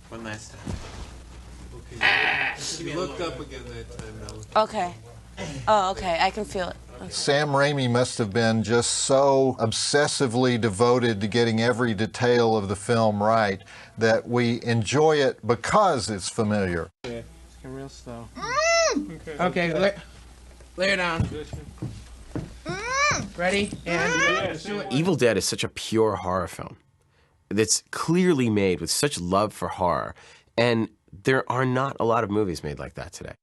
One last time. Okay. You looked up again that time, though. Okay. Oh, okay. I can feel it. Okay. Sam Raimi must have been just so obsessively devoted to getting every detail of the film right that we enjoy it because it's familiar. Yeah, it's getting real slow. Okay, lay it down. Ready? And do it. Evil Dead is such a pure horror film that's clearly made with such love for horror, and there are not a lot of movies made like that today.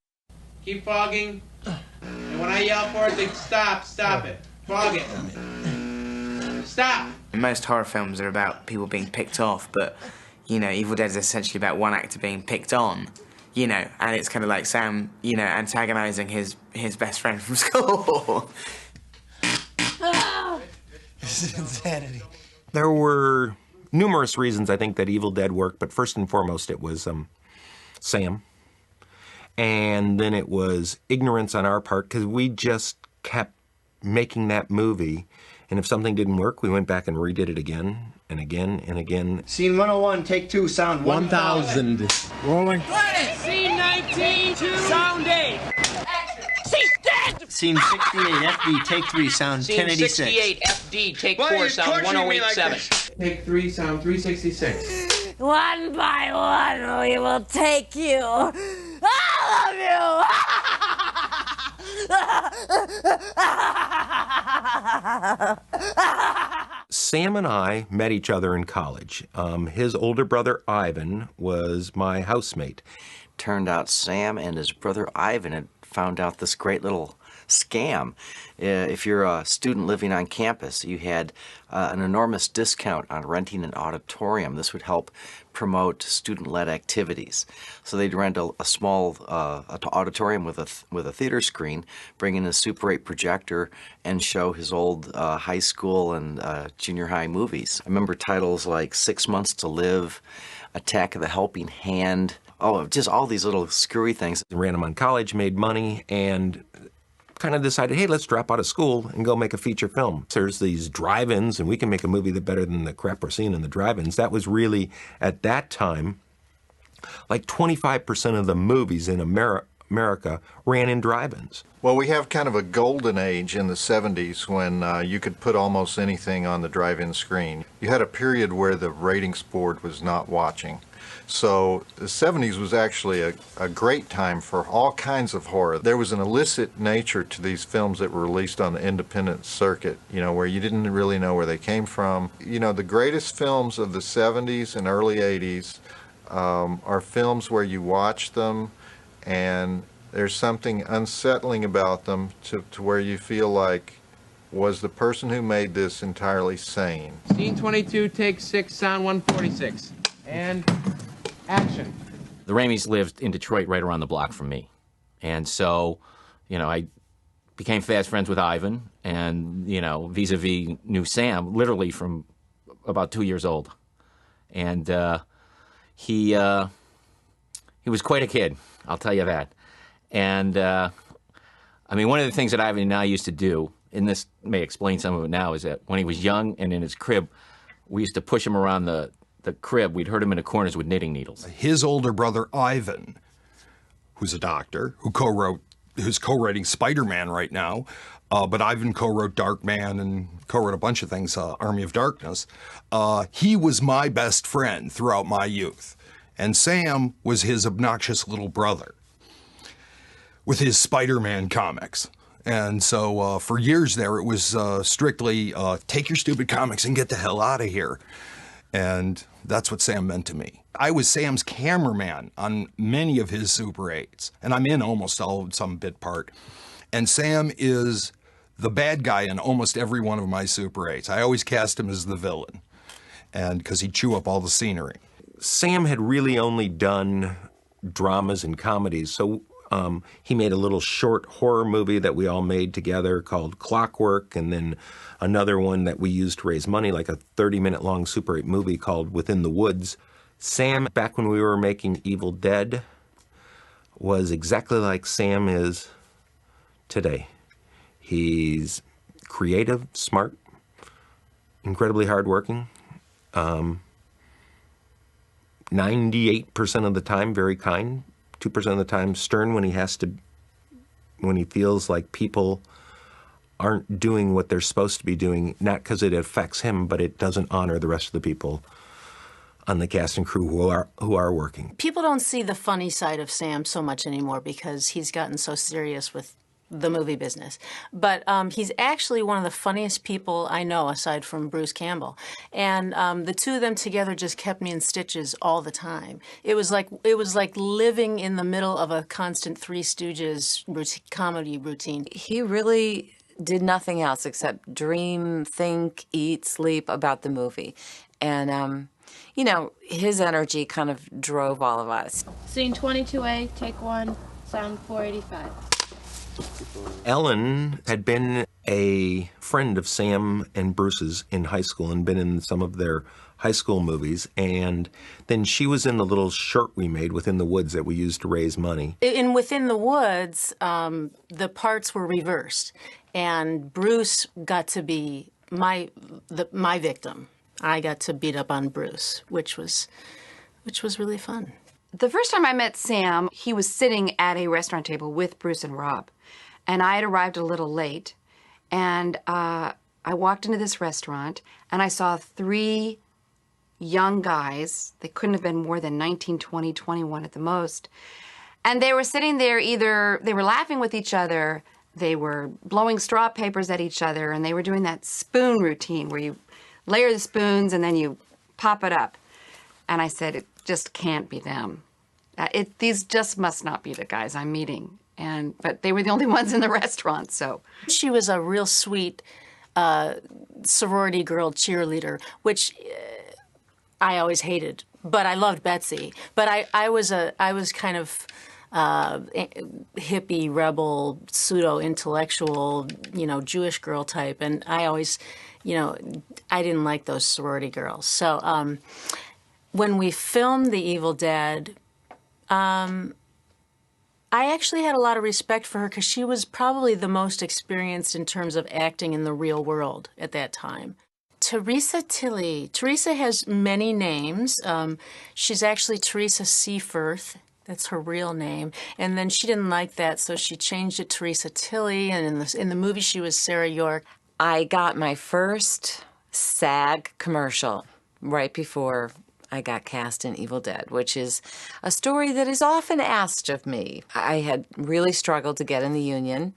Keep fogging. And when I yell for it, then stop it. Fog it. Stop. Most horror films are about people being picked off, but, you know, Evil Dead is essentially about one actor being picked on, you know, and it's kind of like Sam, you know, antagonizing his best friend from school. This is insanity. There were numerous reasons I think that Evil Dead worked, but first and foremost it was Sam. And then it was ignorance on our part, because we just kept making that movie, and if something didn't work, we went back and redid it again and again and again. Scene 101, take 2, sound 1,000. Rolling. Scene 19, sound 8. She's dead! Scene 68, FD, take 3, sound 1086. Scene 68, FD, take 4, sound 1087. Take 3, sound 366. One by one, we will take you. All of you! Sam and I met each other in college. His older brother, Ivan, was my housemate. Turned out Sam and his brother Ivan had found out this great little scam. If you're a student living on campus, you had an enormous discount on renting an auditorium. This would help promote student-led activities. So they'd rent a small auditorium with a theater screen, bring in a Super 8 projector, and show his old high school and junior high movies. I remember titles like 6 Months to Live, Attack of the Helping Hand. Oh, just all these little screwy things. Ran them on college, made money, and kind of decided, hey, let's drop out of school and go make a feature film. There's these drive-ins, and we can make a movie that better than the crap we're seeing in the drive-ins. That was really, at that time, like 25% of the movies in America ran in drive-ins. Well, we have kind of a golden age in the 70s when you could put almost anything on the drive-in screen. You had a period where the ratings board was not watching. So the 70s was actually a great time for all kinds of horror. There was an illicit nature to these films that were released on the independent circuit, you know, where you didn't really know where they came from. You know, the greatest films of the 70s and early 80s are films where you watch them and there's something unsettling about them to where you feel like, was the person who made this entirely sane? Scene 22, take 6, sound 146. And action. The Raimis lived in Detroit right around the block from me. And so, you know, I became fast friends with Ivan and, you know, vis-a-vis knew Sam literally from about 2 years old. And he was quite a kid, I'll tell you that. And, I mean, one of the things that Ivan and I used to do, and this may explain some of it now, is that when he was young and in his crib, we used to push him around the crib. We'd hurt him in the corners with knitting needles. His older brother, Ivan, who's a doctor, who's co-writing Spider-Man right now, but Ivan co-wrote Darkman and co-wrote a bunch of things, Army of Darkness. He was my best friend throughout my youth. And Sam was his obnoxious little brother with his Spider-Man comics. And so for years there, it was strictly, take your stupid comics and get the hell out of here. And that's what Sam meant to me. I was Sam's cameraman on many of his Super 8s, and I'm in almost all of some bit part. And Sam is the bad guy in almost every one of my Super 8s. I always cast him as the villain, and because he'd chew up all the scenery. Sam had really only done dramas and comedies, so he made a little short horror movie that we all made together called Clockwork, and then another one that we used to raise money, like a 30-minute long Super 8 movie called Within the Woods. Sam, back when we were making Evil Dead, was exactly like Sam is today. He's creative, smart, incredibly hardworking. 98% of the time, very kind. 2% of the time, stern when he feels like people aren't doing what they're supposed to be doing, not because it affects him, but it doesn't honor the rest of the people on the cast and crew who are working. People don't see the funny side of Sam so much anymore because he's gotten so serious with the movie business. But he's actually one of the funniest people I know, aside from Bruce Campbell. And the two of them together just kept me in stitches all the time. It was like living in the middle of a constant Three Stooges comedy routine. He really did nothing else except dream, think, eat, sleep about the movie. And, you know, his energy kind of drove all of us. Scene 22A, take 1, sound 485. Ellen had been a friend of Sam and Bruce's in high school and been in some of their high school movies, and then she was in the little short we made, Within the Woods, that we used to raise money. In Within the Woods, the parts were reversed, and Bruce got to be my victim. I got to beat up on Bruce, which was really fun. The first time I met Sam, he was sitting at a restaurant table with Bruce and Rob. And I had arrived a little late. And I walked into this restaurant, and I saw 3 young guys. They couldn't have been more than 19, 20, 21 at the most. And they were sitting there they were laughing with each other, they were blowing straw papers at each other, and they were doing that spoon routine where you layer the spoons and then you pop it up. And I said, it just can't be them. These just must not be the guys I'm meeting. But they were the only ones in the restaurant, so. She was a real sweet sorority girl cheerleader, which I always hated. But I loved Betsy. But I was kind of hippie, rebel, pseudo-intellectual, Jewish girl type. And I always, I didn't like those sorority girls. So when we filmed The Evil Dead, I actually had a lot of respect for her because she was probably the most experienced in terms of acting in the real world at that time. Teresa Tilley. Teresa has many names. She's actually Teresa Seaforth. That's her real name. And then she didn't like that, so she changed it to Teresa Tilley. And in the movie, she was Sarah York. I got my first SAG commercial right before I got cast in Evil Dead, which is a story that is often asked of me. I had really struggled to get in the union,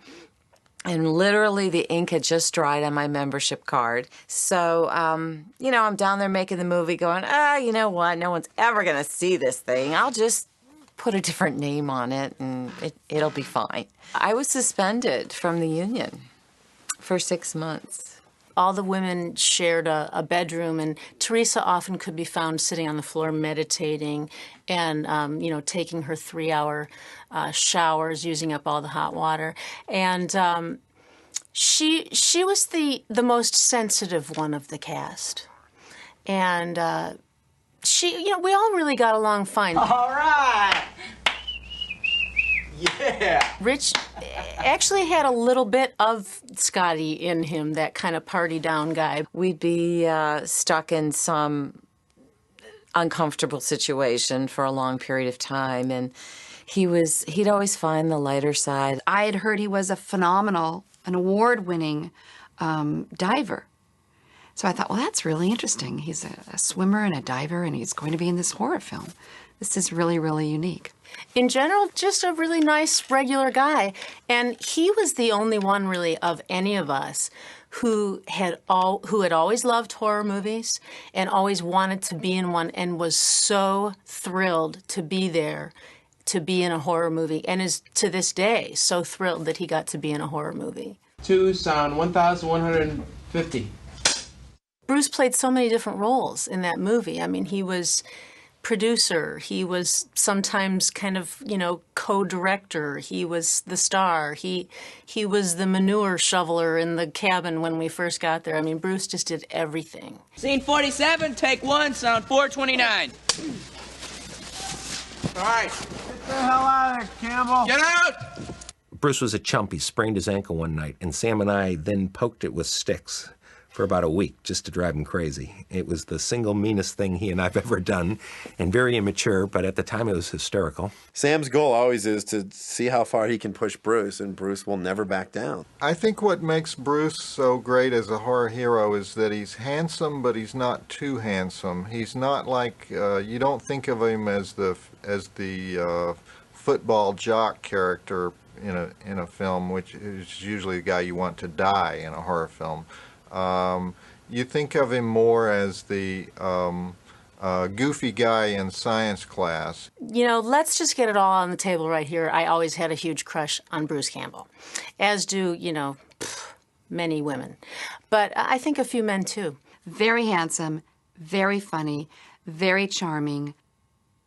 and literally the ink had just dried on my membership card. So, I'm down there making the movie going, you know what, no one's ever going to see this thing. I'll just put a different name on it, and it'll be fine. I was suspended from the union for 6 months. All the women shared a bedroom, and Teresa often could be found sitting on the floor meditating and, taking her 3-hour showers, using up all the hot water. And she was the most sensitive one of the cast. And we all really got along fine. All right. Yeah. Rich actually had a little bit of Scotty in him, that kind of party down guy. We'd be stuck in some uncomfortable situation for a long period of time, and he'd always find the lighter side. I had heard he was an award-winning diver. So I thought, well, that's really interesting. He's a swimmer and a diver, and he's going to be in this horror film. This is really, really unique. In general, just a really nice, regular guy. And he was the only one, really, of any of us who had always loved horror movies and always wanted to be in one and was so thrilled to be there, to be in a horror movie, and is, to this day, so thrilled that he got to be in a horror movie. 2, sound 1,150. Bruce played so many different roles in that movie. I mean, he was producer, he was sometimes kind of, co-director, he was the star, he was the manure shoveler in the cabin when we first got there. I mean, Bruce just did everything. Scene 47, take 1, sound 429. All right. Get the hell out of there, Campbell. Get out! Bruce was a chump. He sprained his ankle one night, and Sam and I then poked it with sticks for about a week just to drive him crazy. It was the single meanest thing he and I've ever done, and very immature, but at the time it was hysterical. Sam's goal always is to see how far he can push Bruce, and Bruce will never back down. I think what makes Bruce so great as a horror hero is that he's handsome, but he's not too handsome. He's not like, you don't think of him as the football jock character in a film, which is usually the guy you want to die in a horror film. You think of him more as the goofy guy in science class. You know, let's just get it all on the table right here. I always had a huge crush on Bruce Campbell, as do, you know, many women. But I think a few men, too. Very handsome, very funny, very charming.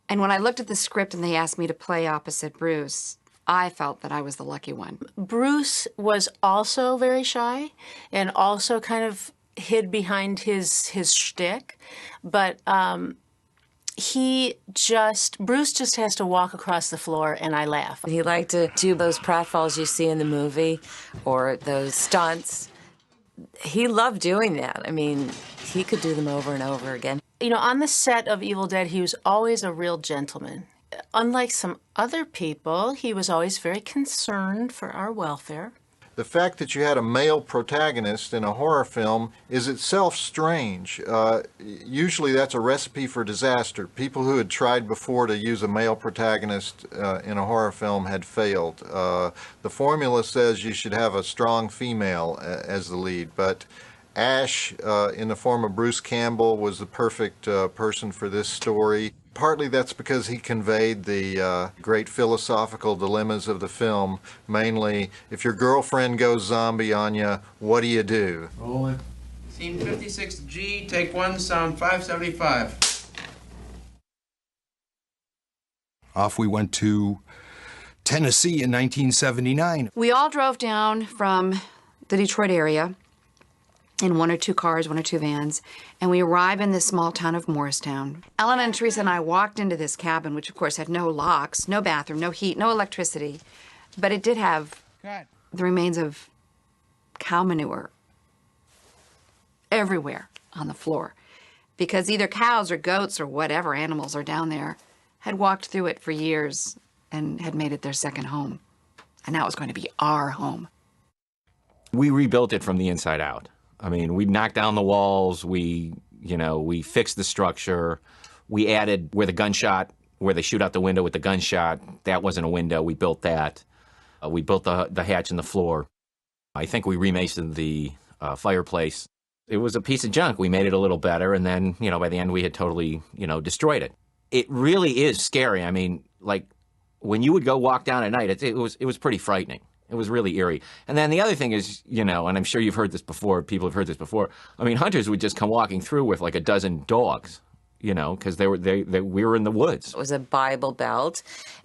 And when I looked at the script and they asked me to play opposite Bruce, I felt that I was the lucky one. Bruce was also very shy and also kind of hid behind his shtick, but Bruce just has to walk across the floor and I laugh. He liked to do those pratfalls you see in the movie or those stunts. He loved doing that. I mean, he could do them over and over again. You know, on the set of Evil Dead, he was always a real gentleman. Unlike some other people, he was always very concerned for our welfare. The fact that you had a male protagonist in a horror film is itself strange. Usually that's a recipe for disaster. People who had tried before to use a male protagonist in a horror film had failed. The formula says you should have a strong female as the lead, but Ash, in the form of Bruce Campbell, was the perfect person for this story. Partly that's because he conveyed the great philosophical dilemmas of the film. Mainly, if your girlfriend goes zombie on you, what do you do? Rolling. Scene 56G, take 1, sound 575. Off we went to Tennessee in 1979. We all drove down from the Detroit area in 1 or 2 cars, 1 or 2 vans, and we arrived in this small town of Morristown. Ellen and Teresa and I walked into this cabin, which of course had no locks, no bathroom, no heat, no electricity, but it did have the remains of cow manure everywhere on the floor, because either cows or goats or whatever animals are down there had walked through it for years and had made it their second home. And now it was going to be our home. We rebuilt it from the inside out. I mean, we knocked down the walls, we fixed the structure, we added where they shoot out the window with the gunshot, that wasn't a window, we built that. We built the hatch in the floor. I think we remasoned the fireplace. It was a piece of junk. We made it a little better, and then, by the end we had totally, destroyed it. It really is scary. I mean, like, when you would go walk down at night, it was pretty frightening. It was really eerie. And then the other thing is, and I'm sure you've heard this before, people have heard this before, I mean, hunters would just come walking through with like a dozen dogs, because we were in the woods. It was a Bible Belt,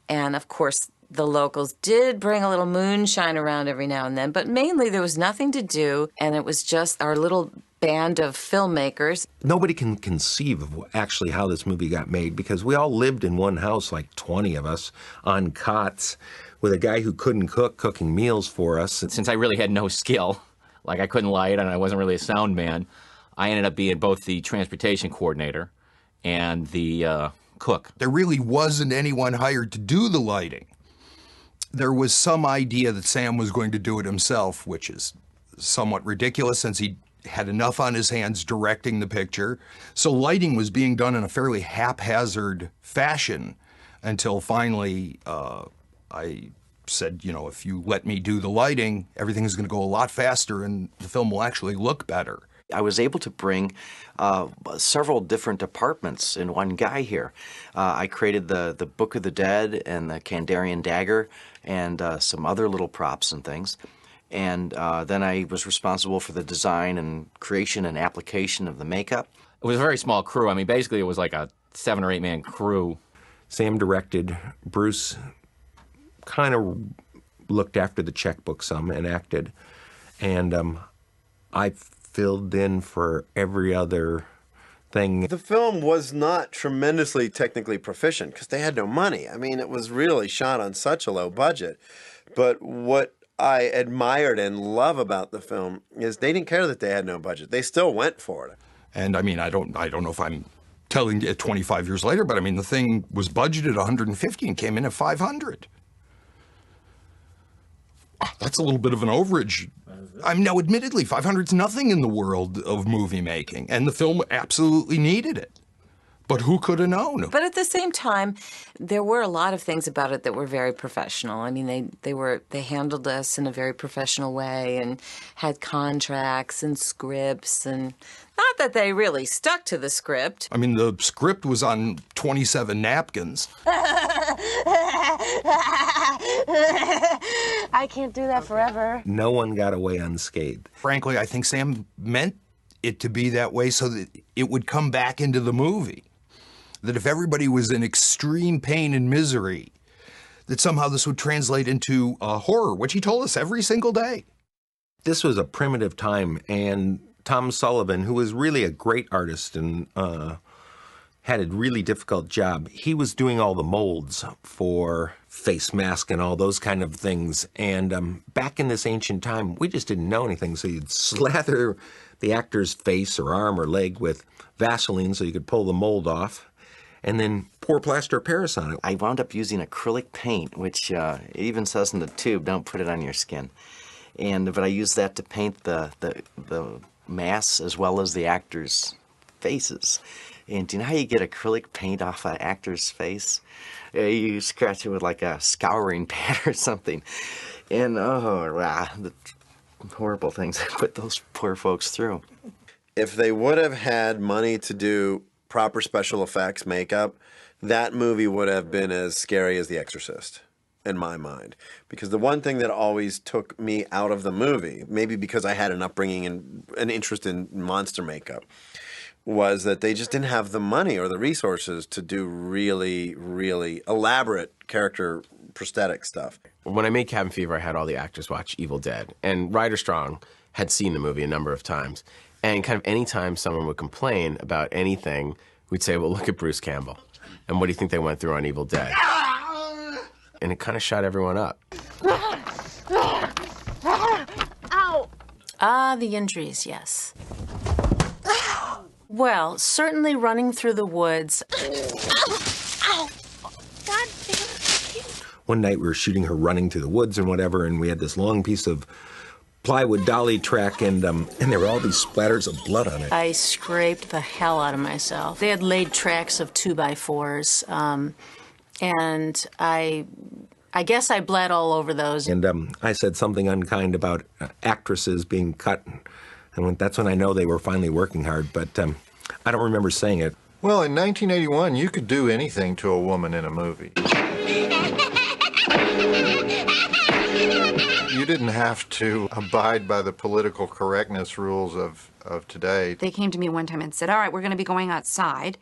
and of course the locals did bring a little moonshine around every now and then, but mainly there was nothing to do, and it was just our little band of filmmakers. Nobody can conceive of actually how this movie got made, because we all lived in one house, like 20 of us, on cots, with a guy who couldn't cook, cooking meals for us. Since I really had no skill, like I couldn't light and I wasn't really a sound man, I ended up being both the transportation coordinator and the cook. There really wasn't anyone hired to do the lighting. There was some idea that Sam was going to do it himself, which is somewhat ridiculous since he had enough on his hands directing the picture. So lighting was being done in a fairly haphazard fashion until finally I said, if you let me do the lighting, everything's going to go a lot faster and the film will actually look better. I was able to bring several different departments in one guy here. I created the Book of the Dead and the Kandarian dagger and some other little props and things. And then I was responsible for the design and creation and application of the makeup. It was a very small crew. I mean, basically it was like a 7 or 8 man crew. Sam directed. Bruce kind of looked after the checkbook some and acted. And I filled in for every other thing. The film was not tremendously technically proficient because they had no money. I mean, it was really shot on such a low budget. But what I admired and love about the film is they didn't care that they had no budget. They still went for it. And I mean, I don't know if I'm telling it 25 years later, but I mean, the thing was budgeted 150 and came in at 500. That's a little bit of an overage. I mean, now, admittedly, 500's nothing in the world of movie making, and the film absolutely needed it. But who could have known? But at the same time, there were a lot of things about it that were very professional. I mean, they handled us in a very professional way and had contracts and scripts, and not that they really stuck to the script. I mean, the script was on 27 napkins. I can't do that forever. No one got away unscathed. Frankly, I think Sam meant it to be that way so that it would come back into the movie. That if everybody was in extreme pain and misery, that somehow this would translate into horror, which he told us every single day. This was a primitive time, and Tom Sullivan, who was really a great artist and had a really difficult job, he was doing all the molds for face mask and all those kind of things. And back in this ancient time, we just didn't know anything, so you'd slather the actor's face or arm or leg with Vaseline so you could pull the mold off, and then pour plaster of Paris on it. I wound up using acrylic paint, which it even says in the tube, don't put it on your skin. But I used that to paint the masks as well as the actors' faces. And do you know how you get acrylic paint off an actor's face? You scratch it with like a scouring pad or something. And the horrible things I put those poor folks through. If they would have had money to do proper special effects makeup, that movie would have been as scary as The Exorcist, in my mind. Because the one thing that always took me out of the movie, maybe because I had an upbringing and an interest in monster makeup, was that they just didn't have the money or the resources to do really, really elaborate character prosthetic stuff. When I made Cabin Fever, I had all the actors watch Evil Dead. And Ryder Strong had seen the movie a number of times. And kind of any time someone would complain about anything, we'd say, well, look at Bruce Campbell. And what do you think they went through on Evil Dead? And it kind of shut everyone up. Ow! The injuries, yes. Well, certainly running through the woods. Ow! God damn it. One night we were shooting her running through the woods and whatever, and we had this long piece of plywood dolly track, and there were all these splatters of blood on it. I scraped the hell out of myself. They had laid tracks of 2x4s, and I guess I bled all over those. And I said something unkind about actresses being cut, and that's when I know they were finally working hard, but I don't remember saying it. Well, in 1981, you could do anything to a woman in a movie. You didn't have to abide by the political correctness rules of today. They came to me one time and said, all right, we're going to be going outside,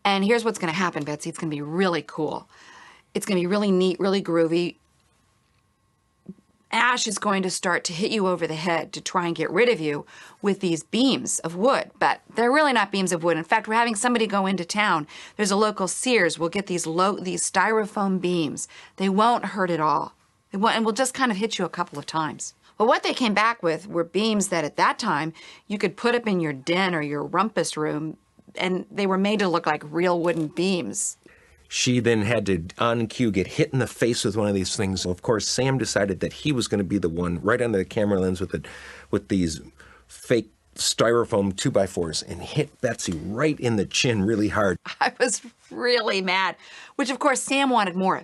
and here's what's going to happen, Betsy. It's going to be really cool. It's going to be really neat, really groovy. Ash is going to start to hit you over the head to try and get rid of you with these beams of wood. But they're really not beams of wood. In fact, we're having somebody go into town. There's a local Sears. We'll get these styrofoam beams. They won't hurt at all. And we'll just kind of hit you a couple of times. Well, what they came back with were beams that at that time you could put up in your den or your rumpus room, and they were made to look like real wooden beams. She then had to, on cue, get hit in the face with one of these things. Of course, Sam decided that he was going to be the one right under the camera lens with these fake styrofoam 2x4s and hit Betsy right in the chin really hard. I was really mad, which of course Sam wanted more.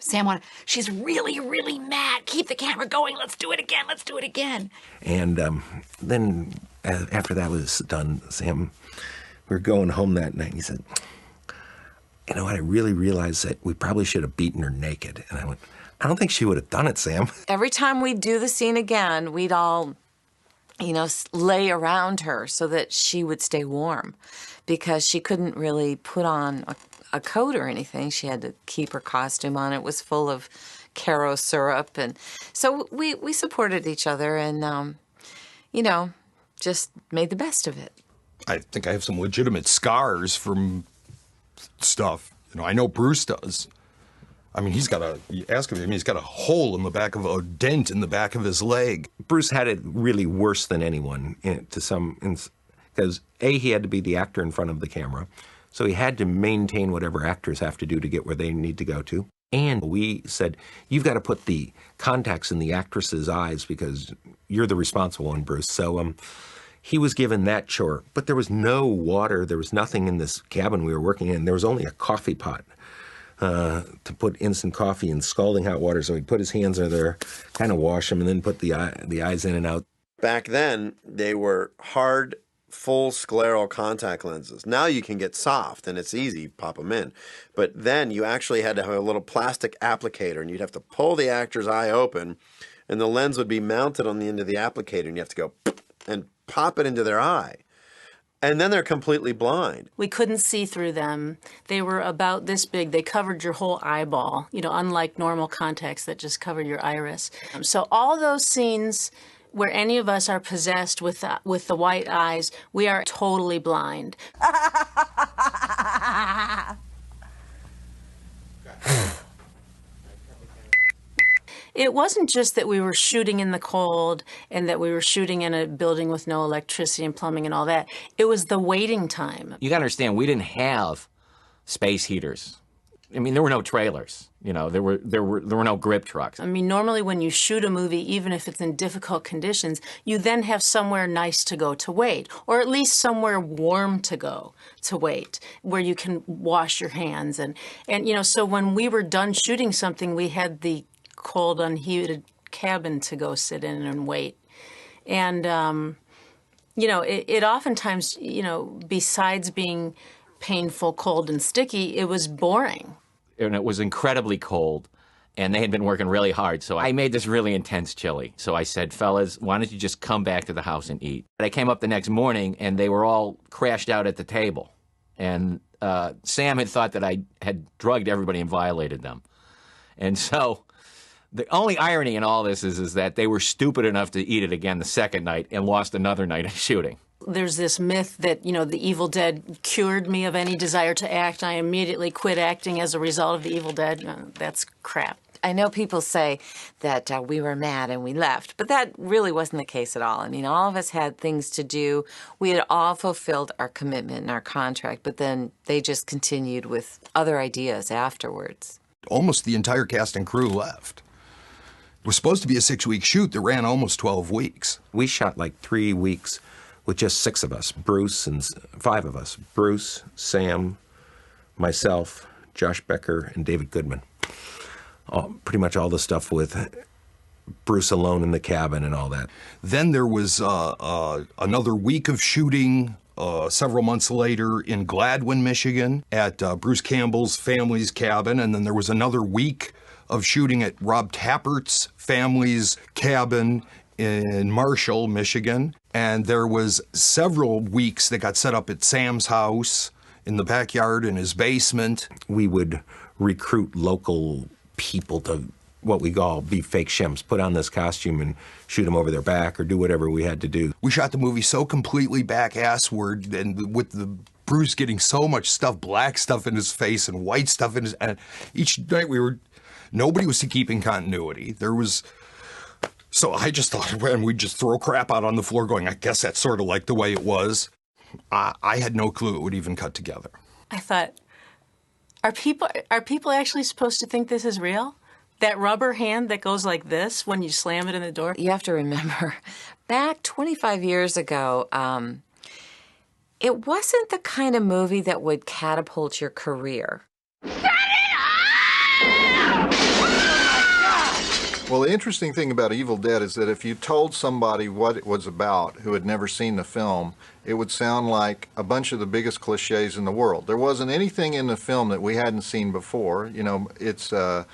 She's really, really mad. Keep the camera going. Let's do it again. Let's do it again. And then after that was done, Sam, we were going home that night, and he said, you know what, I really realized that we probably should have beaten her naked. And I went, I don't think she would have done it, Sam. Every time we'd do the scene again, we'd all, lay around her so that she would stay warm, because she couldn't really put on a coat or anything. She had to keep her costume on. It was full of Caro syrup. And so we supported each other and, just made the best of it. I think I have some legitimate scars from stuff. I know Bruce does. I mean, you ask him, I mean, he's got a hole in the back of a dent in the back of his leg. Bruce had it really worse than anyone because he had to be the actor in front of the camera. So he had to maintain whatever actors have to do to get where they need to go to. And we said, you've got to put the contacts in the actress's eyes because you're the responsible one, Bruce. So he was given that chore. But there was no water. There was nothing in this cabin we were working in. There was only a coffee pot to put instant coffee in scalding hot water. So he'd put his hands in there, kind of wash them, and then put the eyes in and out. Back then, they were hard, full scleral contact lenses. Now you can get soft and it's easy, pop them in. But then you actually had to have a little plastic applicator and you'd have to pull the actor's eye open and the lens would be mounted on the end of the applicator and you have to go and pop it into their eye. And then they're completely blind. We couldn't see through them. They were about this big. They covered your whole eyeball, unlike normal contacts that just cover your iris. So all those scenes where any of us are possessed with the white eyes, we are totally blind. It wasn't just that we were shooting in the cold and that we were shooting in a building with no electricity and plumbing and all that. It was the waiting time. You got to understand, we didn't have space heaters. I mean, there were no trailers. There were no grip trucks. I mean, normally when you shoot a movie, even if it's in difficult conditions, you then have somewhere nice to go to wait, or at least somewhere warm to go to wait, where you can wash your hands. And so when we were done shooting something, we had the cold, unheated cabin to go sit in and wait. And, it oftentimes, besides being painful, cold, and sticky, it was boring. And it was incredibly cold, and they had been working really hard, so I made this really intense chili. So I said, fellas, why don't you just come back to the house and eat? And I came up the next morning, and they were all crashed out at the table. And Sam had thought that I had drugged everybody and violated them. And so the only irony in all this is that they were stupid enough to eat it again the second night and lost another night of shooting. There's this myth that, the Evil Dead cured me of any desire to act. I immediately quit acting as a result of the Evil Dead. That's crap. I know people say that we were mad and we left, but that really wasn't the case at all. I mean, all of us had things to do. We had all fulfilled our commitment and our contract, but then they just continued with other ideas afterwards. Almost the entire cast and crew left. It was supposed to be a 6-week shoot that ran almost 12 weeks. We shot like 3 weeks with just 6 of us, Bruce and 5 of us. Bruce, Sam, myself, Josh Becker, and David Goodman. Pretty much all the stuff with Bruce alone in the cabin and all that. Then there was another week of shooting several months later in Gladwin, Michigan, at Bruce Campbell's family's cabin. And then there was another week of shooting at Rob Tappert's family's cabin in Marshall, Michigan. And there was several weeks that got set up at Sam's house, in the backyard, in his basement. We would recruit local people to what we call be fake shimps, put on this costume and shoot them over their back or do whatever we had to do. We shot the movie so completely back-assward, and with the Bruce getting so much stuff, black stuff in his face and white stuff in his... And each night nobody was keeping continuity. So I just thought, when we'd just throw crap out on the floor going, I guess that's sort of like the way it was. I had no clue it would even cut together. I thought, are people actually supposed to think this is real? That rubber hand that goes like this when you slam it in the door? You have to remember, back 25 years ago, it wasn't the kind of movie that would catapult your career. Well, the interesting thing about Evil Dead is that if you told somebody what it was about who had never seen the film, it would sound like a bunch of the biggest cliches in the world. There wasn't anything in the film that we hadn't seen before. It's, the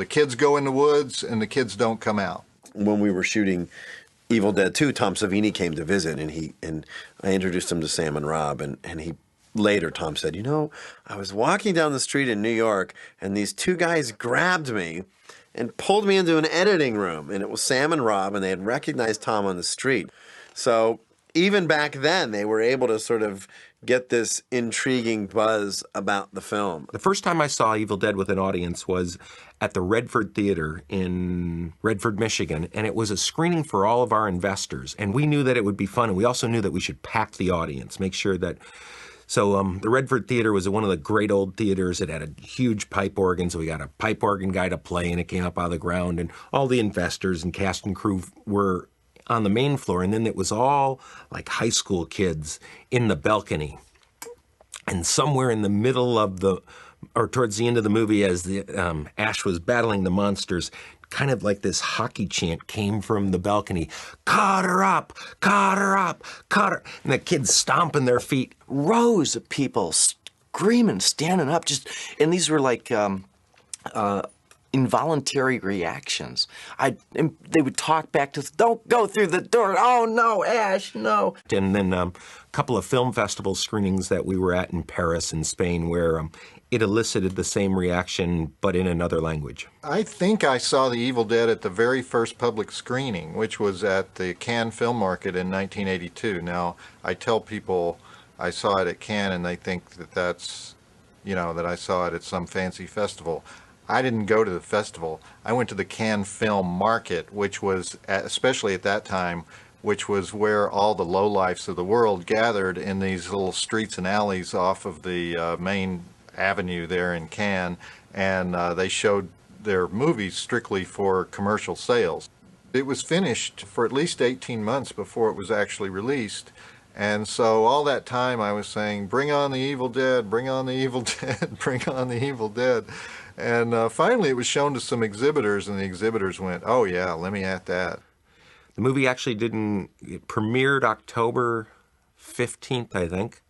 kids go in the woods and the kids don't come out. When we were shooting Evil Dead 2, Tom Savini came to visit, and I introduced him to Sam and Rob, and he later, Tom said, I was walking down the street in New York, and these 2 guys grabbed me and pulled me into an editing room. And it was Sam and Rob, and they had recognized Tom on the street. So even back then, they were able to sort of get this intriguing buzz about the film? The first time I saw Evil Dead with an audience was at the Redford Theater in Redford, Michigan, and it was a screening for all of our investors. And we knew that it would be fun, and we also knew that we should pack the audience, make sure that... So the Redford Theater was one of the great old theaters. It had a huge pipe organ, so we got a pipe organ guy to play, and it came up out of the ground, and all the investors and cast and crew were on the main floor, and then it was all like high school kids in the balcony. And somewhere in the middle of or towards the end of the movie, as the Ash was battling the monsters, kind of like this hockey chant came from the balcony. Caught her up, caught her up, caught her. And the kids stomping their feet. Rows of people screaming, standing up, and these were like involuntary reactions. They would talk back to, don't go through the door. Oh no, Ash, no. And then a couple of film festival screenings that we were at in Paris and Spain where it elicited the same reaction, but in another language. I think I saw The Evil Dead at the very first public screening, which was at the Cannes Film Market in 1982. Now, I tell people I saw it at Cannes, and they think that that's, that I saw it at some fancy festival. I didn't go to the festival. I went to the Cannes Film Market, which was, especially at that time, which was where all the lowlifes of the world gathered in these little streets and alleys off of the main avenue there in Cannes, and they showed their movies strictly for commercial sales. It was finished for at least 18 months before it was actually released, and so all that time I was saying, bring on the Evil Dead, bring on the Evil Dead, bring on the Evil Dead. And finally it was shown to some exhibitors, and the exhibitors went, oh yeah, let me at that. The movie actually it premiered October 15th, I think,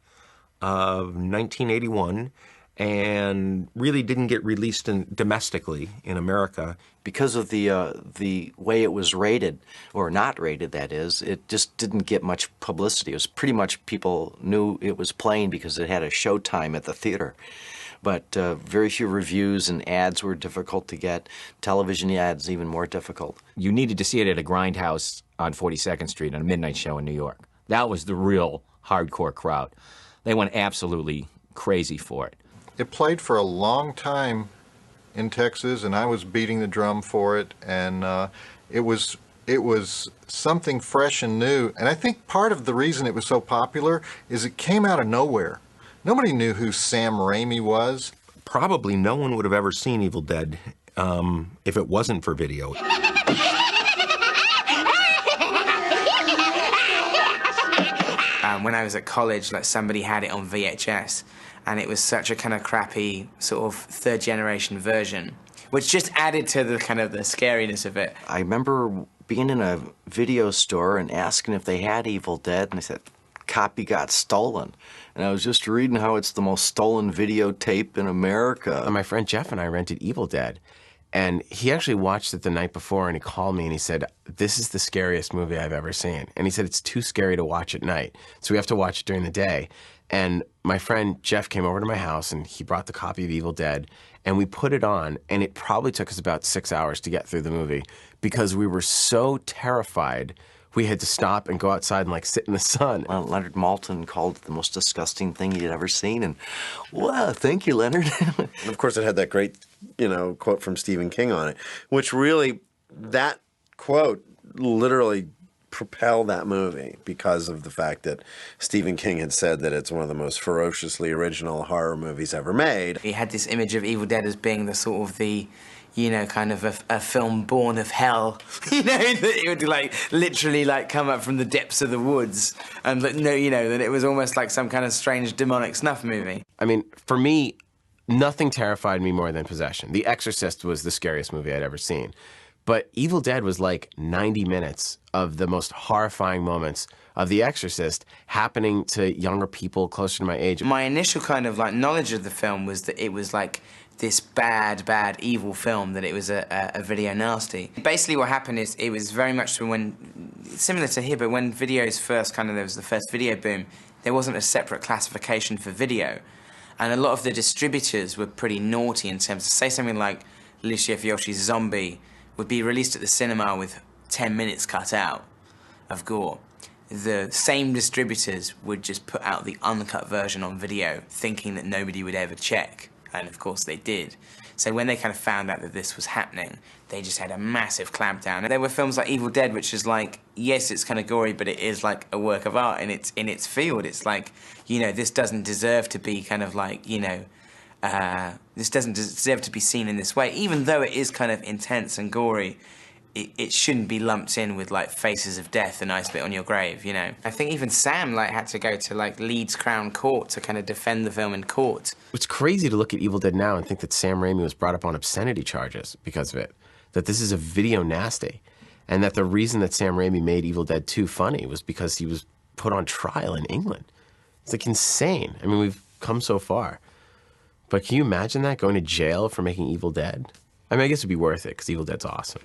of 1981, and really didn't get released domestically in America. Because of the way it was rated, or not rated, that is, it just didn't get much publicity. It was pretty much people knew it was playing because it had a showtime at the theater. But very few reviews, and ads were difficult to get. Television ads even more difficult. You needed to see it at a grindhouse on 42nd Street on a midnight show in New York. That was the real hardcore crowd. They went absolutely crazy for it. It played for a long time in Texas, and I was beating the drum for it, and it was something fresh and new. And I think part of the reason it was so popular is it came out of nowhere. Nobody knew who Sam Raimi was. Probably no one would have ever seen Evil Dead if it wasn't for video. When I was at college, somebody had it on VHS, and it was such a kind of crappy sort of third-generation version, which just added to the kind of the scariness of it. I remember being in a video store and asking if they had Evil Dead, and they said, copy got stolen. And I was just reading how it's the most stolen videotape in America. And my friend Jeff and I rented Evil Dead, and he actually watched it the night before, and he called me and he said, this is the scariest movie I've ever seen. And he said, it's too scary to watch at night, so we have to watch it during the day. And my friend Jeff came over to my house, and he brought the copy of Evil Dead, and we put it on, and it probably took us about 6 hours to get through the movie because we were so terrified we had to stop and go outside and sit in the sun. Well, Leonard Maltin called it the most disgusting thing he'd ever seen, and wow, thank you, Leonard. And of course, it had that great, quote from Stephen King on it, which really, that quote literally propelled that movie because of the fact that Stephen King had said that it's one of the most ferociously original horror movies ever made. He had this image of Evil Dead as being the sort of kind of a film born of hell, that it would literally come up from the depths of the woods, and that it was almost like some kind of strange demonic snuff movie. I mean, for me, nothing terrified me more than Possession. The Exorcist was the scariest movie I'd ever seen. But Evil Dead was 90 minutes of the most horrifying moments of The Exorcist happening to younger people closer to my age. My initial kind of knowledge of the film was that it was this bad, evil film, that it was a video nasty. Basically what happened is it was very much similar to here, but when videos first there was the first video boom, there wasn't a separate classification for video. And a lot of the distributors were pretty naughty in terms of, say something like Alicia Fiosci's Zombie would be released at the cinema with 10 minutes cut out of gore. the same distributors would just put out the uncut version on video, thinking that nobody would ever check. And of course they did. So when they kind of found out that this was happening, they just had a massive clampdown. And there were films like Evil Dead, which is like, yes, it's kind of gory, but it is like a work of art in its field. It's like, you know, this doesn't deserve to be kind of like, you know, this doesn't deserve to be seen in this way. Even though it is kind of intense and gory, it shouldn't be lumped in with like Faces of Death and I Spit on Your Grave, you know. I think even Sam like had to go to like Leeds Crown Court to kind of defend the film in court. It's crazy to look at Evil Dead now and think that Sam Raimi was brought up on obscenity charges because of it. That this is a video nasty. And that the reason that Sam Raimi made Evil Dead 2 funny was because he was put on trial in England. It's like insane. I mean, we've come so far. But can you imagine that, going to jail for making Evil Dead? I mean, I guess it'd be worth it because Evil Dead's awesome.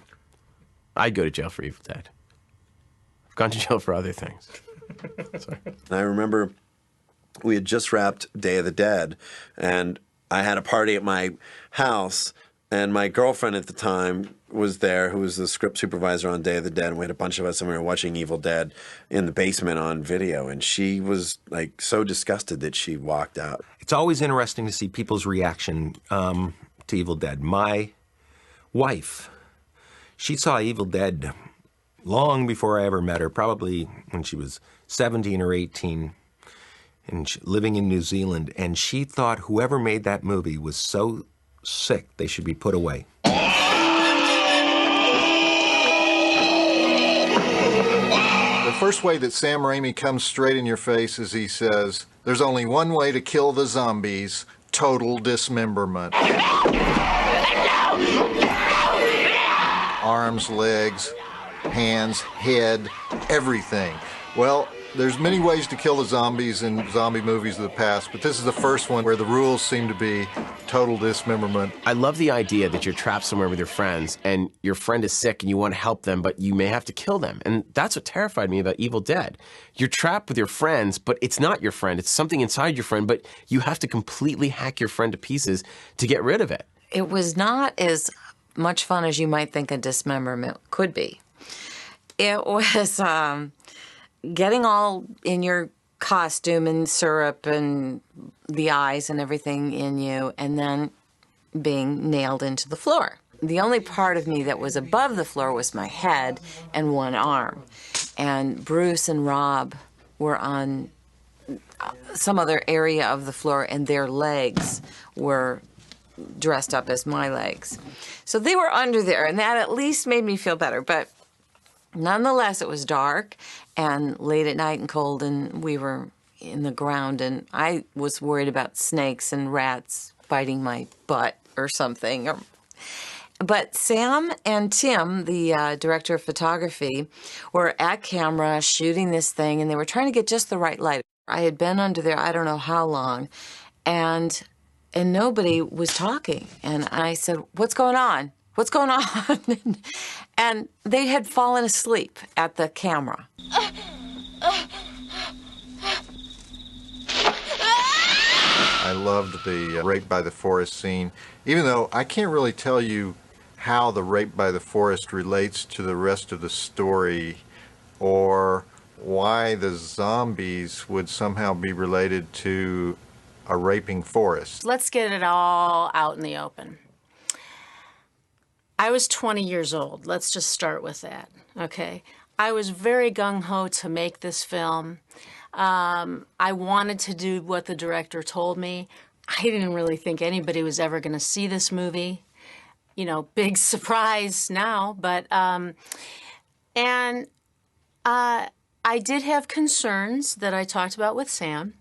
I'd go to jail for Evil Dead. I've gone to jail for other things. Sorry. I remember we had just wrapped Day of the Dead, and I had a party at my house, and my girlfriend at the time was there, who was the script supervisor on Day of the Dead, and we had a bunch of us, and we were watching Evil Dead in the basement on video, and she was like so disgusted that she walked out. It's always interesting to see people's reaction to Evil Dead. My wife, she saw Evil Dead long before I ever met her, probably when she was 17 or 18, and living in New Zealand, and she thought whoever made that movie was so sick they should be put away. The first way that Sam Raimi comes straight in your face is he says, "There's only one way to kill the zombies, total dismemberment." Arms, legs, hands, head, everything. Well, there's many ways to kill the zombies in zombie movies of the past, but this is the first one where the rules seem to be total dismemberment. I love the idea that you're trapped somewhere with your friends and your friend is sick and you want to help them, but you may have to kill them. And that's what terrified me about Evil Dead. You're trapped with your friends, but it's not your friend. It's something inside your friend, but you have to completely hack your friend to pieces to get rid of it. It was not as much fun as you might think a dismemberment could be. It was getting all in your costume and syrup and the eyes and everything in you, and then being nailed into the floor. The only part of me that was above the floor was my head and one arm. And Bruce and Rob were on some other area of the floor, and their legs were dressed up as my legs. So they were under there, and that at least made me feel better. But nonetheless, it was dark and late at night and cold, and we were in the ground, and I was worried about snakes and rats biting my butt or something. But Sam and Tim, the director of photography, were at camera shooting this thing, and they were trying to get just the right light. I had been under there I don't know how long, and nobody was talking. And I said, "What's going on? What's going on?" And they had fallen asleep at the camera. I loved the rape by the forest scene, even though I can't really tell you how the rape by the forest relates to the rest of the story, or why the zombies would somehow be related to a raping forest. Let's get it all out in the open. I was 20 years old. Let's just start with that, okay? I was very gung-ho to make this film. I wanted to do what the director told me. I didn't really think anybody was ever going to see this movie. You know, big surprise now, but, and I did have concerns that I talked about with Sam.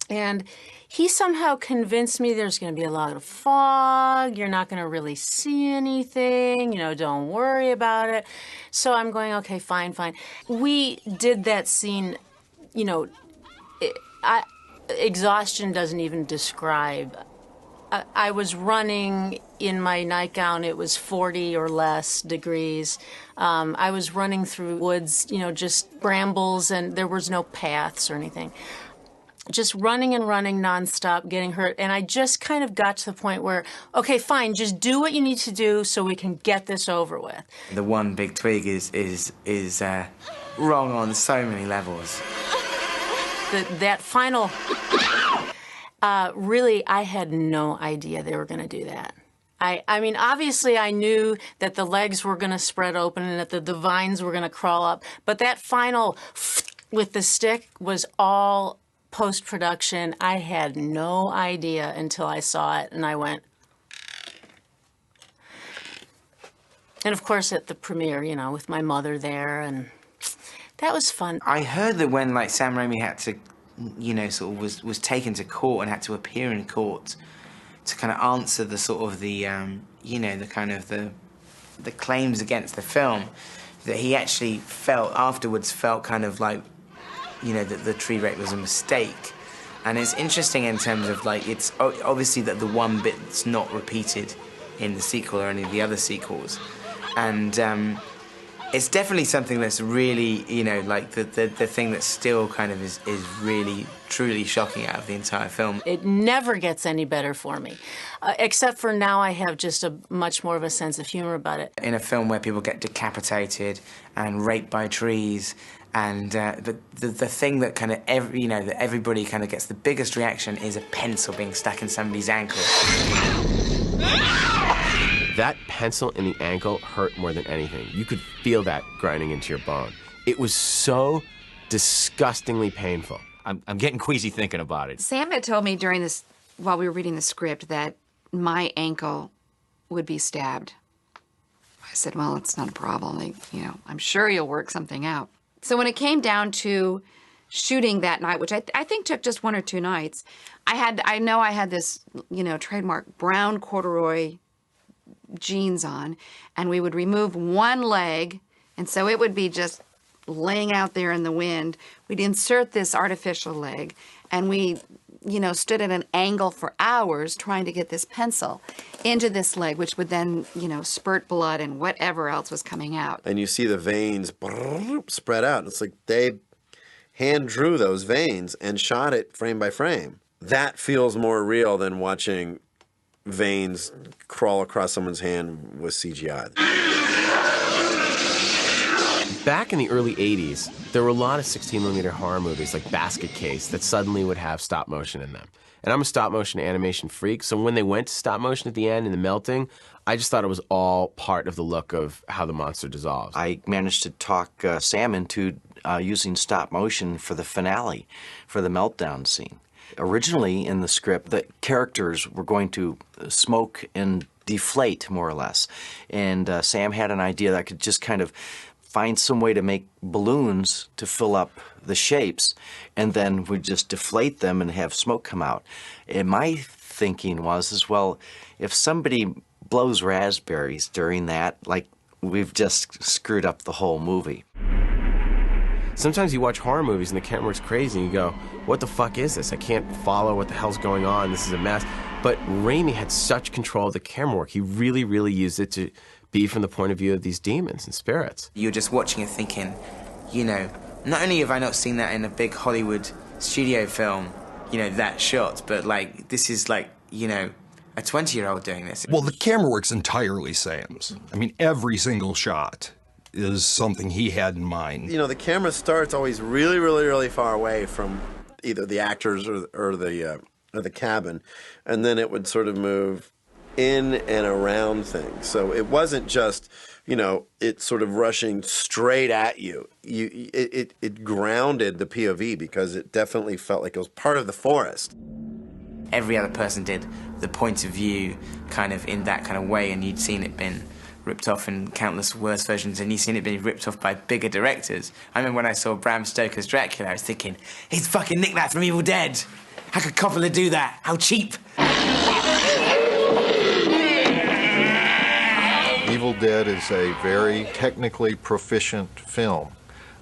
And he somehow convinced me there's going to be a lot of fog, you're not going to really see anything, you know, don't worry about it. So I'm going, okay, fine. We did that scene, you know, exhaustion doesn't even describe. I was running in my nightgown, it was 40 or less degrees. I was running through woods, you know, just brambles, and there was no paths or anything. Just running and running nonstop, getting hurt. And I just kind of got to the point where, okay, fine, just do what you need to do so we can get this over with. The one big twig is wrong on so many levels. That final, really, I had no idea they were going to do that. I mean, obviously, I knew that the legs were going to spread open and that the vines were going to crawl up, but that final with the stick was all post-production. I had no idea until I saw it, and I went. And of course, at the premiere, you know, with my mother there, and that was fun. I heard that when, like, Sam Raimi had to, you know, sort of was taken to court and had to appear in court to kind of answer the sort of the, you know, the kind of the claims against the film, that he actually afterwards felt kind of like, you know, that the tree rape was a mistake. And it's interesting in terms of, like, it's obviously that the one bit that's not repeated in the sequel or any of the other sequels. And it's definitely something that's really, you know, like the thing that still kind of is really, truly shocking out of the entire film. It never gets any better for me, except for now I have just a much more of a sense of humor about it. In a film where people get decapitated and raped by trees, and the thing that kind of that everybody kind of gets the biggest reaction is a pencil being stuck in somebody's ankle. That pencil in the ankle hurt more than anything. You could feel that grinding into your bone. It was so disgustingly painful. I'm getting queasy thinking about it. Sam had told me during this, while we were reading the script, that my ankle would be stabbed. I said, well, it's not a problem. You know, I'm sure you'll work something out. So when it came down to shooting that night, which I think took just 1 or 2 nights, I know I had this, you know, trademark brown corduroy jeans on, and we would remove one leg, and so it would be just laying out there in the wind. We'd insert this artificial leg, and we, you know, stood at an angle for hours trying to get this pencil into this leg, which would then, you know, spurt blood and whatever else was coming out. And you see the veins spread out. It's like they hand drew those veins and shot it frame by frame. That feels more real than watching veins crawl across someone's hand with CGI. Back in the early 80s, there were a lot of 16mm horror movies like Basket Case that suddenly would have stop motion in them. And I'm a stop motion animation freak, so when they went to stop motion at the end and the melting, I just thought it was all part of the look of how the monster dissolves. I managed to talk Sam into using stop motion for the finale, for the meltdown scene. Originally in the script, the characters were going to smoke and deflate, more or less. And Sam had an idea that I could just kind of find some way to make balloons to fill up the shapes, and then we'd just deflate them and have smoke come out. And my thinking was, well, if somebody blows raspberries during that, like, we've just screwed up the whole movie. Sometimes you watch horror movies and the camera works crazy and you go, what the fuck is this? I can't follow what the hell's going on. This is a mess. But Raimi had such control of the camera work. He really, really used it to be from the point of view of these demons and spirits. You're just watching it thinking, you know, not only have I not seen that in a big Hollywood studio film, you know, that shot, but, like, this is, like, you know, a 20-year-old doing this. Well, the camera work's entirely Sam's. I mean, every single shot is something he had in mind. You know, the camera starts always really, really, really far away from either the actors or the cabin, and then it would sort of move in and around things. So it wasn't just, you know, it sort of rushing straight at you. It grounded the POV because it definitely felt like it was part of the forest. Every other person did the point of view kind of in that kind of way, and you'd seen it been ripped off in countless worse versions, and you've seen it being ripped off by bigger directors. I remember when I saw Bram Stoker's Dracula, I was thinking, he's fucking nicked that from Evil Dead. How could Coppola do that? How cheap. Evil Dead is a very technically proficient film.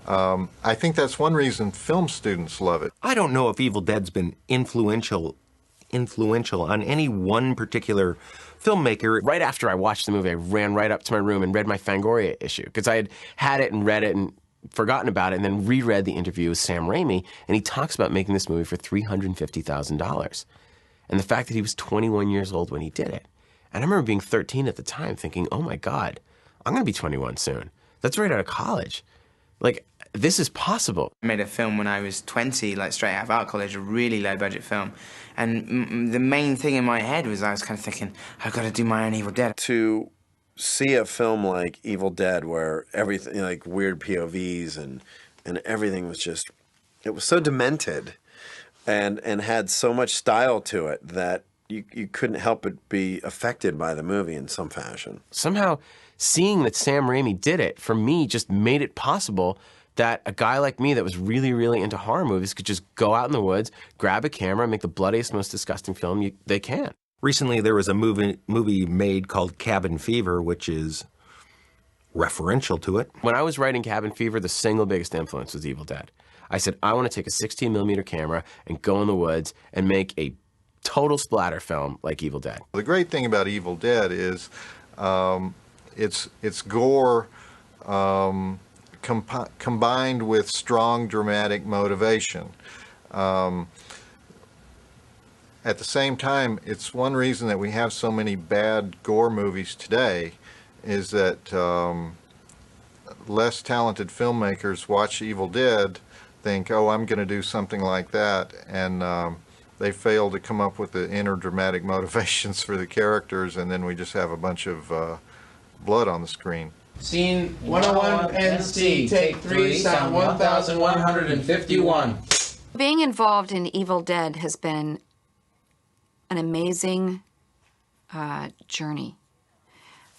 I think that's one reason film students love it. I don't know if Evil Dead's been influential on any one particular filmmaker. Right after I watched the movie, I ran right up to my room and read my Fangoria issue, because I had it and read it and forgotten about it, and then reread the interview with Sam Raimi, and he talks about making this movie for $350,000. And the fact that he was 21 years old when he did it. And I remember being 13 at the time thinking, oh my God, I'm going to be 21 soon. That's right out of college. Like, this is possible. I made a film when I was 20, like straight out of art college, a really low-budget film. And the main thing in my head was I was kind of thinking, I've got to do my own Evil Dead. To see a film like Evil Dead where everything, like weird POVs and everything was just, it was so demented and had so much style to it that you couldn't help but be affected by the movie in some fashion. Somehow, seeing that Sam Raimi did it, for me, just made it possible that a guy like me that was really, really into horror movies could just go out in the woods, grab a camera, and make the bloodiest, most disgusting film they can. Recently, there was a movie made called Cabin Fever, which is referential to it. When I was writing Cabin Fever, the single biggest influence was Evil Dead. I said, I want to take a 16mm camera and go in the woods and make a total splatter film like Evil Dead. The great thing about Evil Dead is it's gore combined with strong dramatic motivation. At the same time, it's one reason that we have so many bad gore movies today is that less talented filmmakers watch Evil Dead, think, oh, I'm going to do something like that, and they fail to come up with the inner dramatic motivations for the characters, and then we just have a bunch of blood on the screen. Scene 101 NC, take 3, sound 1151. Being involved in Evil Dead has been an amazing journey.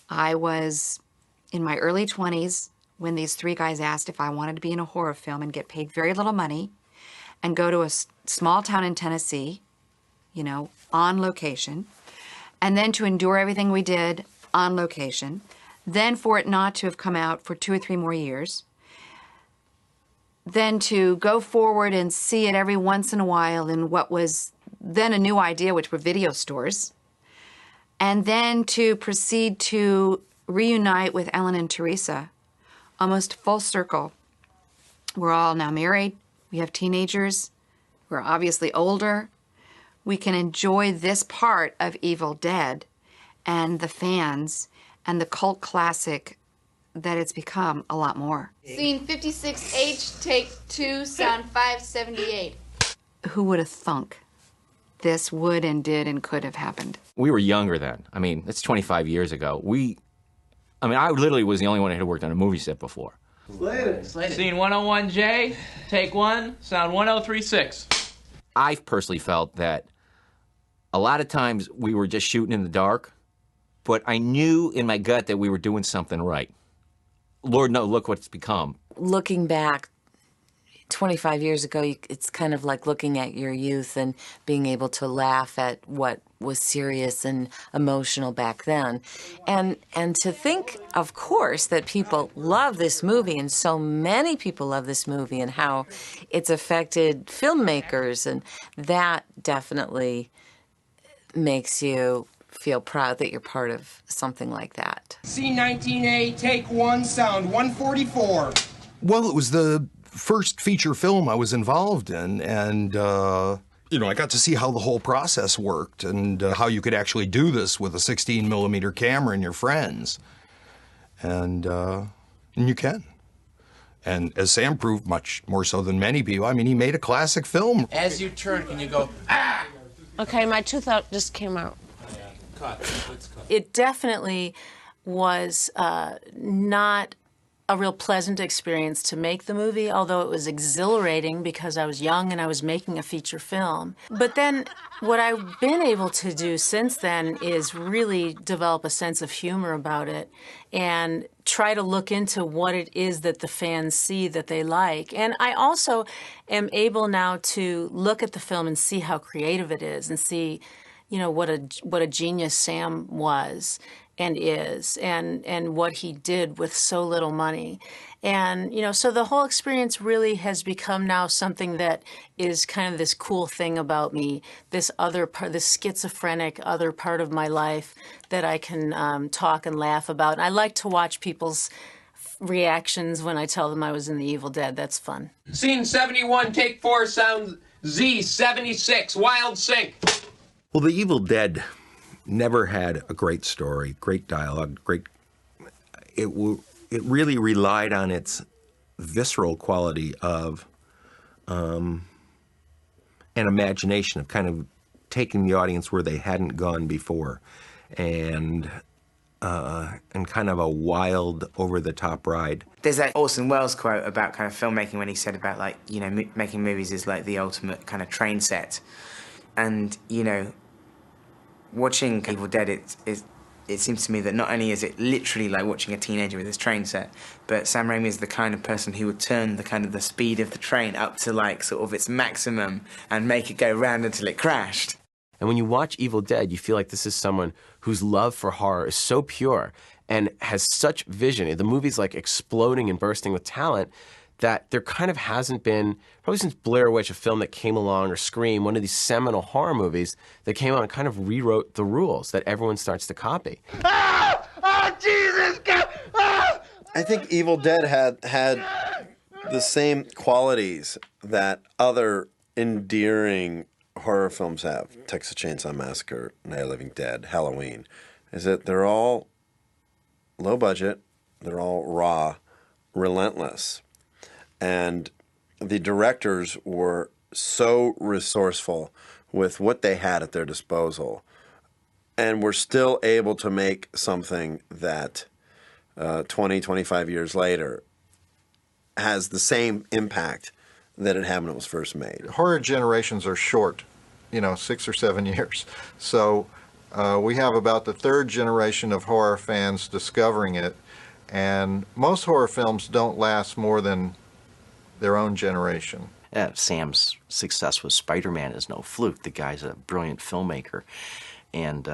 I was in my early 20s when these three guys asked if I wanted to be in a horror film and get paid very little money and go to a small town in Tennessee, you know, on location, and then to endure everything we did on location, then for it not to have come out for 2 or 3 more years, then to go forward and see it every once in a while in what was then a new idea, which were video stores, and then to proceed to reunite with Ellen and Teresa, almost full circle. We're all now married. We have teenagers. We're obviously older. We can enjoy this part of Evil Dead and the fans and the cult classic that it's become a lot more. Scene 56H, take 2, sound 578. Who would have thunk this would and did and could have happened? We were younger then. I mean, it's 25 years ago. I literally was the only one that had worked on a movie set before. Scene 101J, take 1, sound 1036. I personally felt that a lot of times we were just shooting in the dark, but I knew in my gut that we were doing something right. Lord knows, look what it's become. Looking back 25 years ago, it's kind of like looking at your youth and being able to laugh at what was serious and emotional back then. And to think, of course, that people love this movie, and so many people love this movie, and how it's affected filmmakers, and that definitely makes you feel proud that you're part of something like that. C19A, take 1, sound 144. Well, it was the first feature film I was involved in, and I got to see how the whole process worked and how you could actually do this with a 16mm camera and your friends, and you can. And as Sam proved, much more so than many people, I mean, he made a classic film. As you turn, can you go, ah? Okay, my tooth just came out. It definitely was not a real pleasant experience to make the movie, although it was exhilarating because I was young and I was making a feature film. But then what I've been able to do since then is really develop a sense of humor about it and try to look into what it is that the fans see that they like. And I also am able now to look at the film and see how creative it is and see, what a genius Sam was and is, and what he did with so little money. And, so the whole experience really has become now something that is kind of this cool thing about me, this other part, this schizophrenic other part of my life that I can talk and laugh about. And I like to watch people's reactions when I tell them I was in The Evil Dead. That's fun. Scene 71, take 4, sound Z76, wild sync. Well, The Evil Dead never had a great story, great dialogue, it really relied on visceral quality of an imagination of kind of taking the audience where they hadn't gone before, and kind of a wild, over-the-top ride. There's that Orson Welles quote about kind of filmmaking when he said about, like, you know, making movies is like the ultimate kind of train set. And, you know, watching Evil Dead, it seems to me that not only is it literally like watching a teenager with his train set, but Sam Raimi is the kind of person who would turn the kind of the speed of the train up to like sort of its maximum and make it go round until it crashed. And when you watch Evil Dead, you feel like this is someone whose love for horror is so pure and has such vision. The movie's like exploding and bursting with talent that there kind of hasn't been, probably since Blair Witch, a film that came along, or Scream, one of these seminal horror movies that came out and kind of rewrote the rules that everyone starts to copy. Ah! Oh, Jesus! Ah! I think Evil Dead had the same qualities that other endearing horror films have. Texas Chainsaw Massacre, Night of the Living Dead, Halloween. Is that they're all low budget, they're all raw, relentless. And the directors were so resourceful with what they had at their disposal, and were still able to make something that 20, 25 years later has the same impact that it had when it was first made. Horror generations are short, 6 or 7 years. So we have about the third generation of horror fans discovering it, and most horror films don't last more than their own generation. Sam's success with Spider-Man is no fluke. The guy's a brilliant filmmaker, and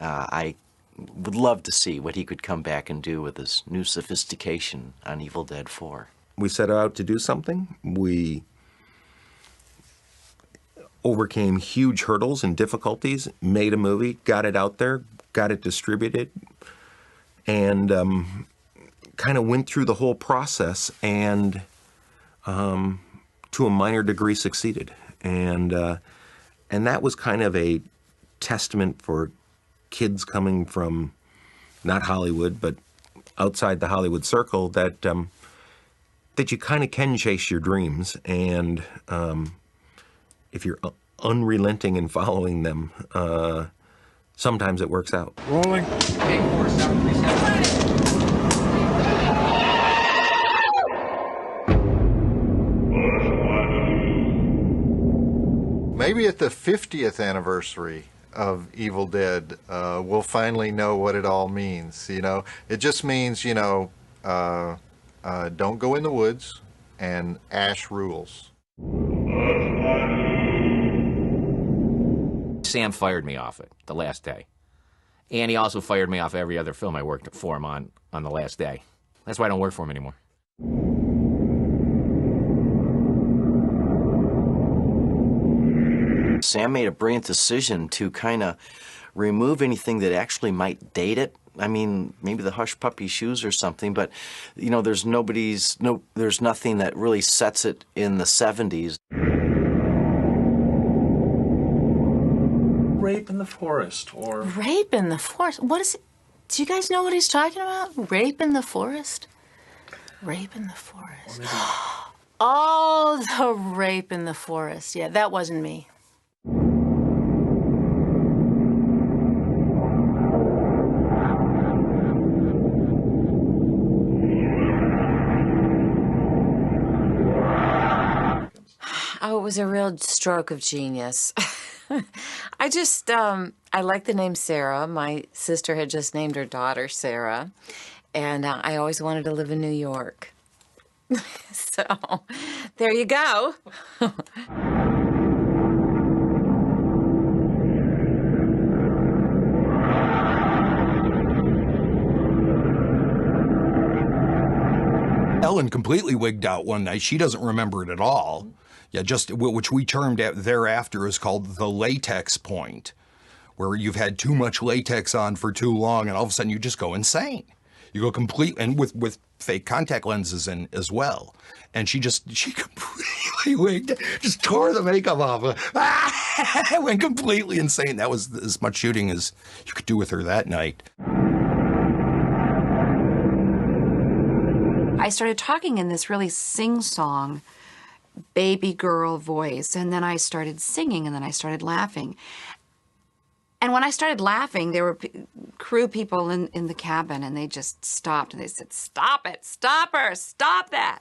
I would love to see what he could come back and do with his new sophistication on Evil Dead 4. We set out to do something. We overcame huge hurdles and difficulties, made a movie, got it out there, got it distributed, and kind of went through the whole process, and to a minor degree succeeded. And that was kind of a testament for kids coming from not Hollywood, but outside the Hollywood circle, that that you kind of can chase your dreams, and if you're unrelenting in following them, sometimes it works out. Rolling. Maybe at the 50th anniversary of Evil Dead, we'll finally know what it all means. It just means, don't go in the woods, and Ash rules. Sam fired me off it the last day. And he also fired me off every other film I worked for him on the last day. That's why I don't work for him anymore. Sam made a brilliant decision to kind of remove anything that actually might date it. I mean, maybe the Hush Puppy shoes or something, but there's nothing that really sets it in the 70s. Rape in the forest, or Rape in the forest? What is it? Do you guys know what he's talking about? Rape in the forest? Rape in the forest. Oh, the rape in the forest. Yeah, that wasn't me. Oh, it was a real stroke of genius. I like the name Sarah. My sister had just named her daughter Sarah, and I always wanted to live in New York. So, there you go. Ellen completely wigged out one night. She doesn't remember it at all. Yeah, just which we termed thereafter is called the latex point, where you've had too much latex on for too long, and all of a sudden you just go insane. You go complete, and with fake contact lenses in as well. And she completely wigged, just tore the makeup off. Went completely insane. That was as much shooting as you could do with her that night. I started talking in this really sing-song baby girl voice, and then I started singing, and then I started laughing. And when I started laughing, there were crew people in the cabin, and they just stopped, and they said, "Stop it, stop her, stop that."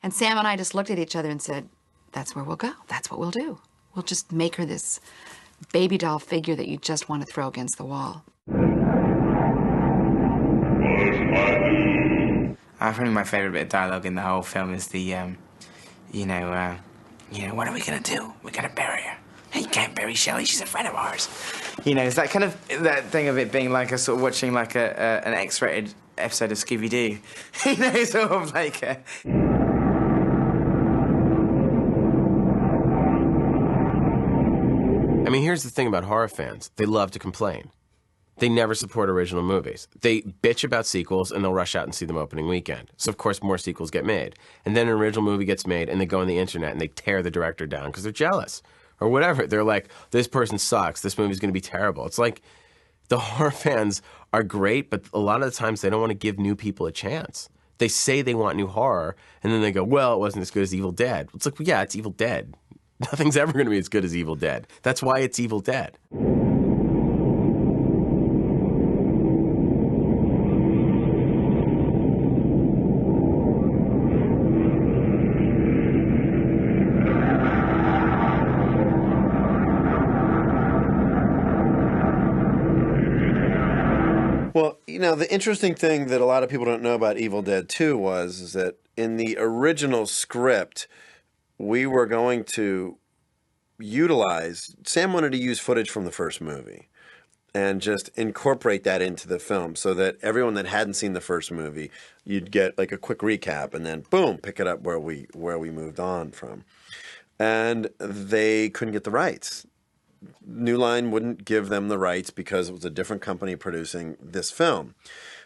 And Sam and I just looked at each other and said, "That's where we'll go. That's what we'll do. We'll just make her this baby doll figure that you just want to throw against the wall." I think my favourite bit of dialogue in the whole film is the, what are we gonna do? We're gonna bury her. Hey, you can't bury Shelley. She's a friend of ours. It's that kind of that thing of it being like a sort of watching like an X-rated episode of Scooby-Doo. Sort of like. I mean, here's the thing about horror fans. They love to complain. They never support original movies. They bitch about sequels, and they'll rush out and see them opening weekend. So, of course, more sequels get made. And then an original movie gets made, and they go on the internet, and they tear the director down because they're jealous. Or whatever. They're like, this person sucks. This movie's going to be terrible. It's like the horror fans are great, but a lot of the times they don't want to give new people a chance. They say they want new horror, and then they go, well, it wasn't as good as Evil Dead. It's like, well, yeah, it's Evil Dead. Nothing's ever going to be as good as Evil Dead. That's why it's Evil Dead. Well, the interesting thing that a lot of people don't know about Evil Dead 2 is that in the original script, we were going to Sam wanted to use footage from the first movie and just incorporate that into the film so that everyone that hadn't seen the first movie, you'd get like a quick recap and then boom, pick it up where we moved on from. And they couldn't get the rights. New Line wouldn't give them the rights because it was a different company producing this film.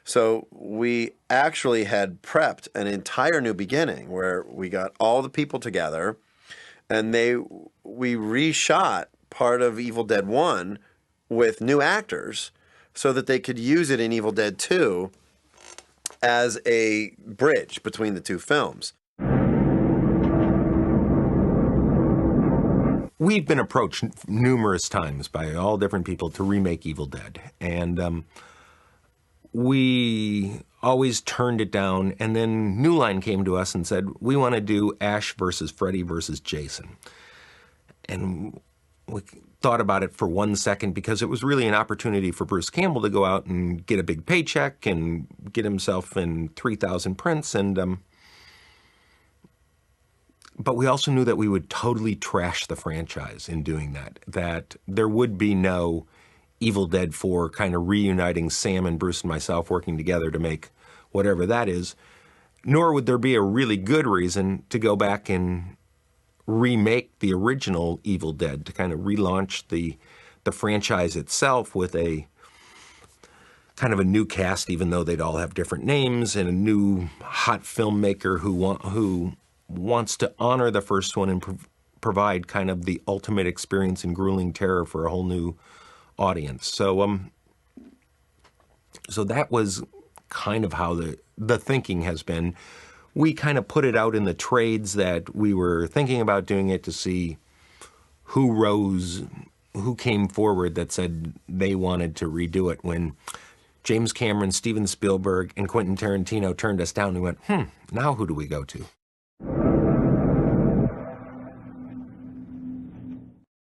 So we actually had prepped an entire new beginning where we got all the people together and we reshot part of Evil Dead 1 with new actors so that they could use it in Evil Dead 2 as a bridge between the two films. We've been approached numerous times by all different people to remake Evil Dead, and we always turned it down, and then New Line came to us and said, we want to do Ash versus Freddy versus Jason. And we thought about it for 1 second because it was really an opportunity for Bruce Campbell to go out and get a big paycheck and get himself in 3,000 prints, and but we also knew that we would totally trash the franchise in doing that there would be no Evil Dead 4 kind of reuniting Sam and Bruce and myself working together to make whatever that is, nor would there be a really good reason to go back and remake the original Evil Dead, to kind of relaunch the franchise itself with a kind of a new cast, even though they'd all have different names, and a new hot filmmaker who wants to honor the first one and provide kind of the ultimate experience in grueling terror for a whole new audience. So so that was kind of how the thinking has been. We kind of put it out in the trades that we were thinking about doing it to see who came forward that said they wanted to redo it. When James Cameron, Steven Spielberg, and Quentin Tarantino turned us down, we went, now who do we go to?